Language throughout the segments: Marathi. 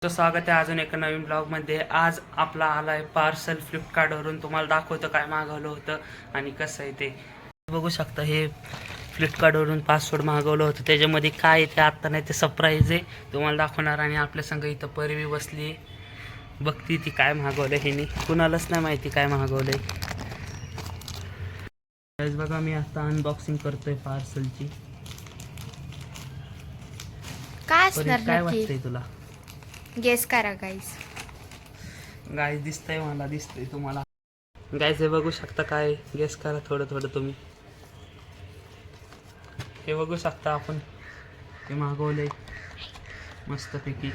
तर स्वागत आहे अजून एका नवीन ब्लॉगमध्ये. आज आपला आलाय पार्सल फ्लिपकार्टवरून. तुम्हाला दाखवतो काय मागवलं होतं आणि कसं आहे ते बघू शकता. हे फ्लिपकार्टवरून पासवर्ड मागवलं होतं, त्याच्यामध्ये काय आहे ते आत्ता नाही, ते सरप्राईज आहे, तुम्हाला दाखवणार. आणि आपल्या संग इथं परवी बसली आहे, बघती ती काय मागवलं. हे नाही कुणालाच नाही माहिती काय मागवलंय. बघा मी आता अनबॉक्सिंग करतोय पार्सलची. काय असणार काय नक्की? वाटतंय तुला? गेस करा गाईस. गाईज दिसतंय, मला दिसतंय, तुम्हाला गाईज हे बघू शकता. काय गेस करा थोडं थोडं तुम्ही. हे बघू शकता आपण ते मागवलंय मस्तपैकी,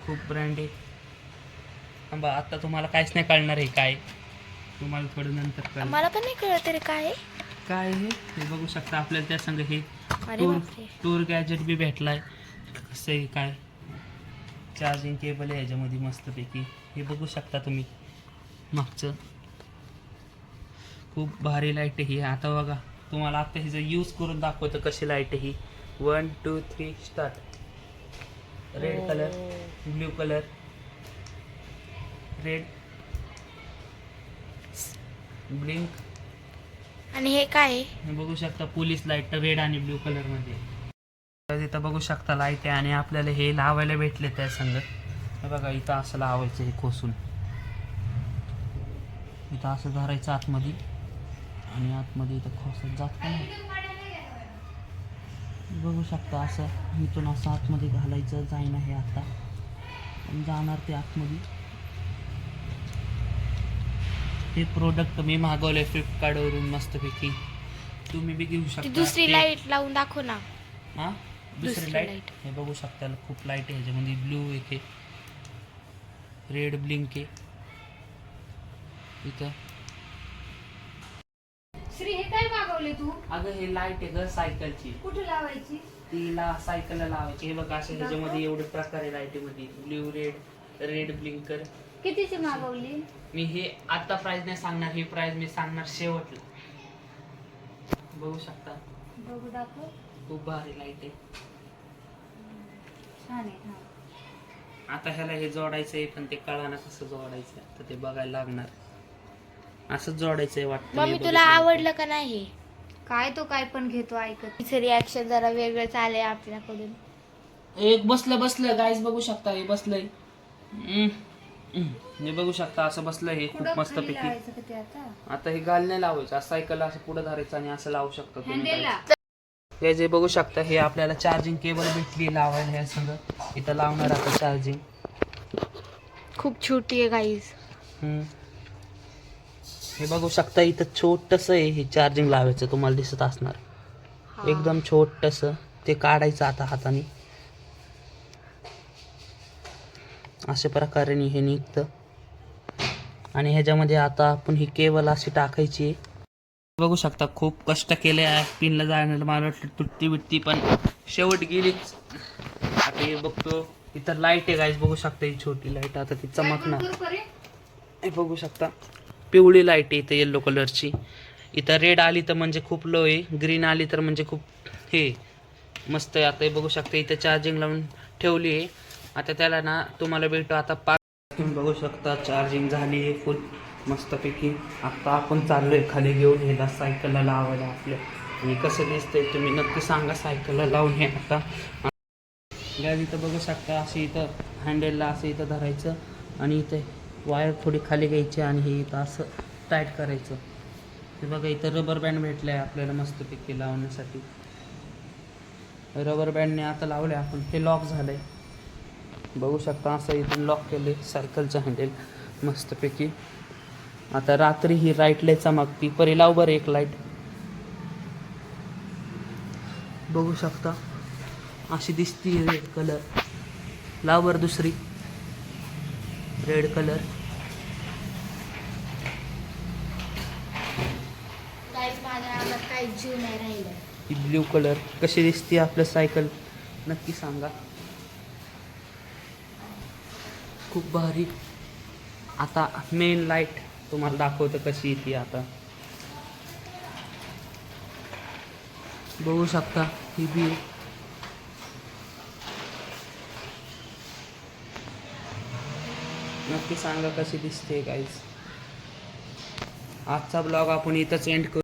खूप ब्रँड आहे. बा आता तुम्हाला काहीच नाही कळणार आहे काय, तुम्हाला थोडं नंतर कळेल. मला पण नाही कळत तरी काय आहे. काय आहे हे बघू शकता. आपल्याला त्या संग हे अरे बापरे. टूर गॅजेट बी भेटलाय. कसं आहे काय, चार्जिंग केबल आहे ह्याच्यामध्ये मस्तपैकी. हे बघू शकता तुम्ही मागचं, खूप भारी लाईट आहे ही. आता बघा तुम्हाला आता हिचं यूज करून दाखवतं कशी लाईट आहे ही. 1 2 3 start. Red colour, blue colour, red blink. आणि हे काय आहे? हे बघू शकता पोलीस लाईट, रेड आणि ब्ल्यू कलर मध्ये. इथं बघू शकता लाईट आहे आणि आपल्याला हे लावायला भेटले त्या संग. हे बघा इथं असं लावायचं, हे खोसून इथं असं धरायचं आतमध्ये आणि आतमध्ये इथं खोसत जात नाही. बघू शकता असं इथून असं आतमध्ये घालायचं. जाईना हे आता आणि जाणार ते आतमध्ये. हे प्रोडक्ट मी मागवले फ्लिपकार्टवरून मस्तपैकी, तुम्ही बी घेऊ शकता. दुसरी लाईट लावून दाखव ना. हां दुसरी लाईट हे बघू शकता. खूप लाईट आहे ह्याच्यामध्ये. ब्ल्यू एक आहे, रेड ब्लिंक आहे इथं. श्री हे काय मागवले तू? अगं हे लाईट आहे ग सायकलची. कुठे लावायची? तिला सायकलला लावायची. हे बघा असं ह्याच्यामध्ये एवढे प्रकार आहे लाईटीमध्ये. Blue, red blinker. कितीची मागवली? मी हे आता प्राइस नाही सांगणार, ही प्राइस मी सांगणार शेवटला. बघू शकता बघू दाखव. खूप भारी लाईट आहे. छान आहे. आता ह्याला हे जोडायचं आहे, पण ते कळाना कसं जोडायचं आहे, तर ते बघायला लागणार. असंच जोडायचं आहे वाटतं. मम्मी तुला आवडलं का नाही? काय तो काय पण घेतो ऐकत. रिॲक्शन जरा वेगळंच आलंय आपल्याकडून. एक बसलं गाईज बघू शकता. हे बसलंय, हे बघू शकता असं बसलं. हे खूप मस्त पैकी. आता हे गाल नाही लावायचं, सायकल असं पुढे धरायचं आणि असं लावू शकतो तुम्ही. हे जे बघू शकता हे आपल्याला चार्जिंग केबल भेटली लावायला. हे सगळं इथं लावणार आता चार्जिंग. खूप छोटी आहे गाईज. हे बघू शकता इथं छोटस आहे. हे चार्जिंग लावायचं, तुम्हाला दिसत असणार. एकदम छोटस ते काढायचं आता हाताने. अशा प्रकारे हे निघतं आणि ह्याच्यामध्ये आता आपण ही केबल अशी टाकायची. बघू शकता खूप कष्ट केले आहे पिनला जायला. मला वाटलं तुटती बिटती, पण शेवट गेलीच. आता हे बघतो इथं लाईट आहे गाईज. बघू शकता ही छोटी लाईट आता ती चमकणार. हे बघू शकता पिवळी लाईट आहे इथं, येल्लो कलरची. इथं रेड आली तर म्हणजे खूप लो आहे, ग्रीन आली तर म्हणजे खूप हे मस्त आहे. आता हे बघू शकता इथं चार्जिंग लावून ठेवली आहे. आता त्याला ना तुम्हाला भेटतो आता तुम्ही बघू शकता चार्जिंग झाली आहे फुल मस्तपैकी. आता आपण चाललोय खाली घेऊन ह्याला सायकलला लावायला आपल्या. आणि कसं दिसतंय तुम्ही नक्की सांगा सायकलला लावून. हे आता गाडी इथं बघू शकता अशी इथं हँडलला असं इथं धरायचं आणि इथं वायर थोडी खाली घ्यायची आणि हे इथं असं टाईट करायचं. हे बघा इथं रबर बँड भेटलं आहे आपल्याला मस्तपैकी लावण्यासाठी. रबर बँडने आता लावले आपण. हे लॉक झालं आहे बघू शकता. असं इथून लॉक केले सायकलचं हँडल मस्तपैकी. आता रात्री ही लाईट लय चमकती. परी लाव बरं एक लाईट. बघू शकता अशी दिसती रेड कलर. लाव बरं दुसरी रेड कलर. काही जीव नाही राहिलं. ही ब्ल्यू कलर. कशी दिसते आपलं सायकल नक्की सांगा. खूप भारी. आता मेन लाईट तुम्हाला दाखवतं कशी येते. आता बघू शकता ही बी नक्की सांगा कशी दिसते गाईज. आजचा ब्लॉग आपण इथंच एंड करू.